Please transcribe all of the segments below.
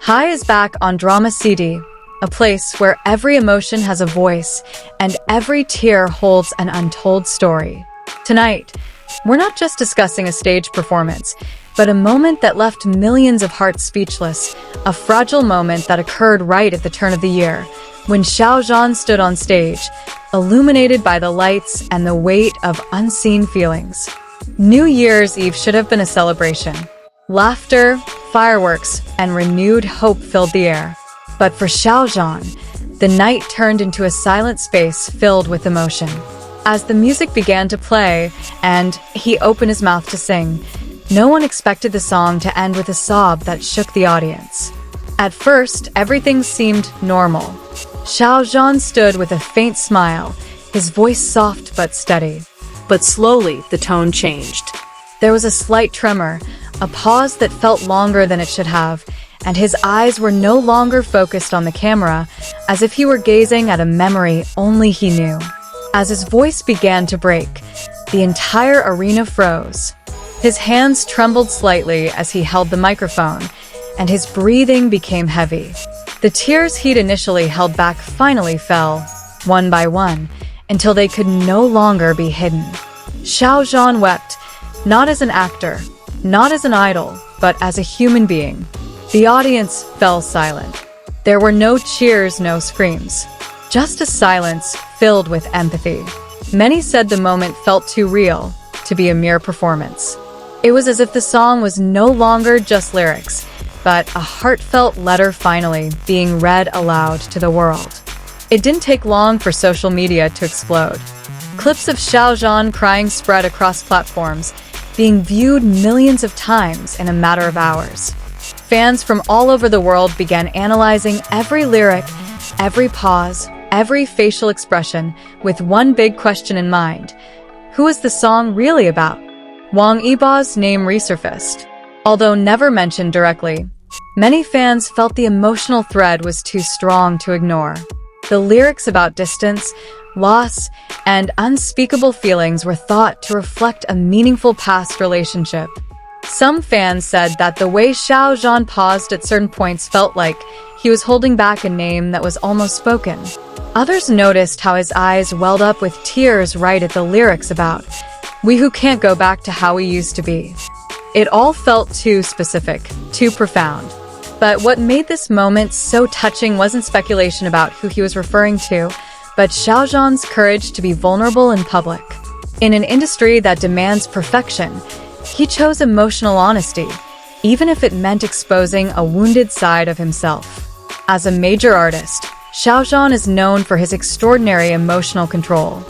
Hi is back on Drama CD, a place where every emotion has a voice and every tear holds an untold story. Tonight, we're not just discussing a stage performance, but a moment that left millions of hearts speechless, a fragile moment that occurred right at the turn of the year, when Xiao Zhan stood on stage, illuminated by the lights and the weight of unseen feelings. New Year's Eve should have been a celebration. Laughter, fireworks, and renewed hope filled the air. But for Xiao Zhan, the night turned into a silent space filled with emotion. As the music began to play and he opened his mouth to sing, no one expected the song to end with a sob that shook the audience. At first, everything seemed normal. Xiao Zhan stood with a faint smile, his voice soft but steady. But slowly, the tone changed. There was a slight tremor, a pause that felt longer than it should have, and his eyes were no longer focused on the camera, as if he were gazing at a memory only he knew. As his voice began to break, the entire arena froze. His hands trembled slightly as he held the microphone, and his breathing became heavy. The tears he'd initially held back finally fell, one by one, until they could no longer be hidden. Xiao Zhan wept, not as an actor, not as an idol, but as a human being. The audience fell silent. There were no cheers, no screams. Just a silence filled with empathy. Many said the moment felt too real to be a mere performance. It was as if the song was no longer just lyrics, but a heartfelt letter finally being read aloud to the world. It didn't take long for social media to explode. Clips of Xiao Zhan crying spread across platforms, being viewed millions of times in a matter of hours. Fans from all over the world began analyzing every lyric, every pause, every facial expression, with one big question in mind. Who is the song really about? Wang Yibo's name resurfaced. Although never mentioned directly, many fans felt the emotional thread was too strong to ignore. The lyrics about distance, loss, and unspeakable feelings were thought to reflect a meaningful past relationship. Some fans said that the way Xiao Zhan paused at certain points felt like he was holding back a name that was almost spoken. Others noticed how his eyes welled up with tears right at the lyrics about "We who can't go back to how we used to be." It all felt too specific, too profound. But what made this moment so touching wasn't speculation about who he was referring to, but Xiao Zhan's courage to be vulnerable in public. In an industry that demands perfection, he chose emotional honesty, even if it meant exposing a wounded side of himself. As a major artist, Xiao Zhan is known for his extraordinary emotional control.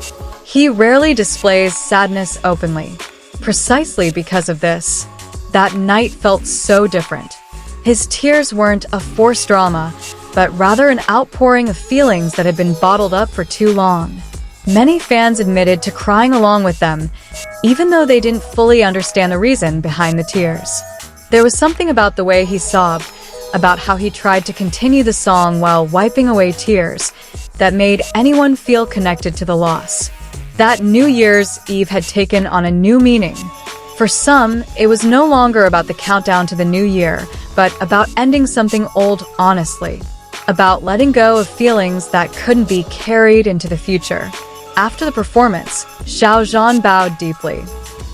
He rarely displays sadness openly. Precisely because of this, that night felt so different. His tears weren't a forced drama, but rather an outpouring of feelings that had been bottled up for too long. Many fans admitted to crying along with them, even though they didn't fully understand the reason behind the tears. There was something about the way he sobbed, about how he tried to continue the song while wiping away tears, that made anyone feel connected to the loss. That New Year's Eve had taken on a new meaning. For some, it was no longer about the countdown to the new year, but about ending something old honestly, about letting go of feelings that couldn't be carried into the future. After the performance, Xiao Zhan bowed deeply.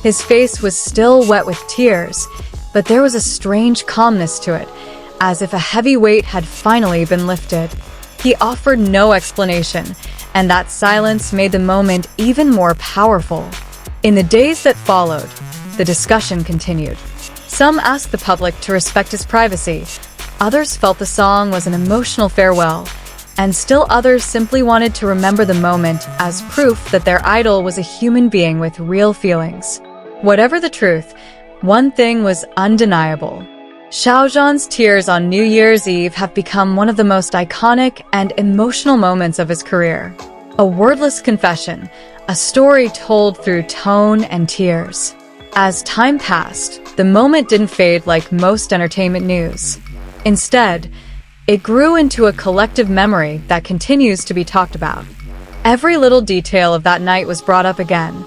His face was still wet with tears, but there was a strange calmness to it, as if a heavy weight had finally been lifted. He offered no explanation, and that silence made the moment even more powerful. In the days that followed, the discussion continued. Some asked the public to respect his privacy, others felt the song was an emotional farewell, and still others simply wanted to remember the moment as proof that their idol was a human being with real feelings. Whatever the truth, one thing was undeniable. Xiao Zhan's tears on New Year's Eve have become one of the most iconic and emotional moments of his career. A wordless confession, a story told through tone and tears. As time passed, the moment didn't fade like most entertainment news. Instead, it grew into a collective memory that continues to be talked about. Every little detail of that night was brought up again.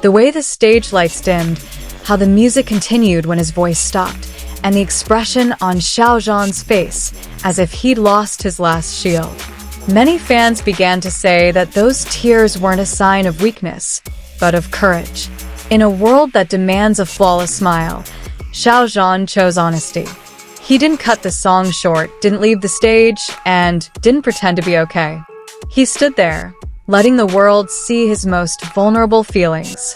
The way the stage lights dimmed, how the music continued when his voice stopped, and the expression on Xiao Zhan's face, as if he'd lost his last shield. Many fans began to say that those tears weren't a sign of weakness, but of courage. In a world that demands a flawless smile, Xiao Zhan chose honesty. He didn't cut the song short, didn't leave the stage, and didn't pretend to be okay. He stood there, letting the world see his most vulnerable feelings.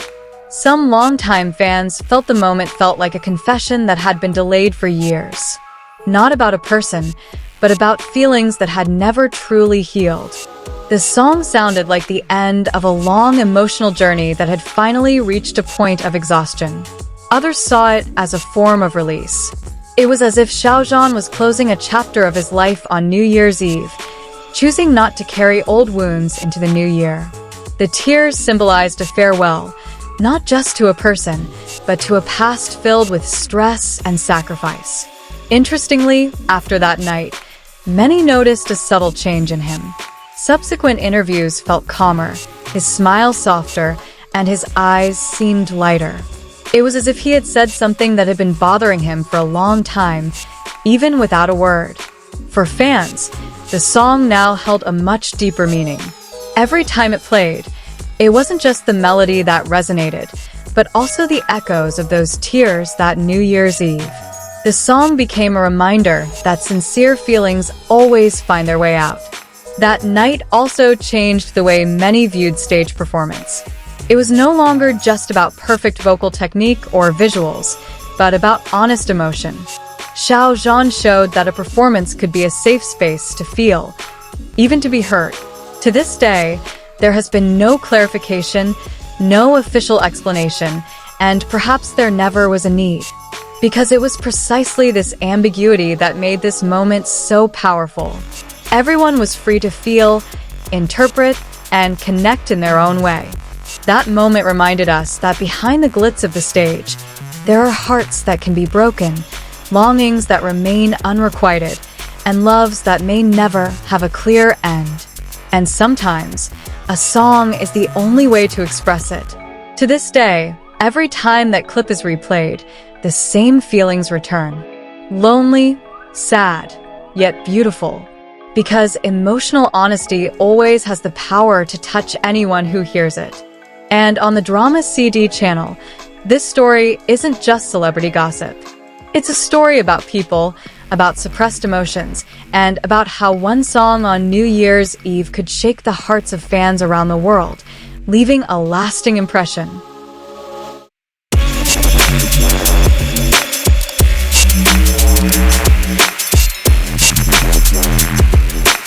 Some longtime fans felt the moment felt like a confession that had been delayed for years. Not about a person, but about feelings that had never truly healed. The song sounded like the end of a long emotional journey that had finally reached a point of exhaustion. Others saw it as a form of release. It was as if Xiao Zhan was closing a chapter of his life on New Year's Eve, choosing not to carry old wounds into the new year. The tears symbolized a farewell, not just to a person, but to a past filled with stress and sacrifice. Interestingly, after that night, many noticed a subtle change in him. Subsequent interviews felt calmer, his smile softer, and his eyes seemed lighter. It was as if he had said something that had been bothering him for a long time, even without a word. For fans, the song now held a much deeper meaning. Every time it played, it wasn't just the melody that resonated, but also the echoes of those tears that New Year's Eve. The song became a reminder that sincere feelings always find their way out. That night also changed the way many viewed stage performance. It was no longer just about perfect vocal technique or visuals, but about honest emotion. Xiao Zhan showed that a performance could be a safe space to feel, even to be heard. To this day, there has been no clarification, no official explanation, and perhaps there never was a need. Because it was precisely this ambiguity that made this moment so powerful. Everyone was free to feel, interpret, and connect in their own way. That moment reminded us that behind the glitz of the stage, there are hearts that can be broken, longings that remain unrequited, and loves that may never have a clear end. And sometimes, a song is the only way to express it. To this day, every time that clip is replayed, the same feelings return. Lonely, sad, yet beautiful. Because emotional honesty always has the power to touch anyone who hears it. And on the Drama CD channel, this story isn't just celebrity gossip. It's a story about people, about suppressed emotions, and about how one song on New Year's Eve could shake the hearts of fans around the world, leaving a lasting impression.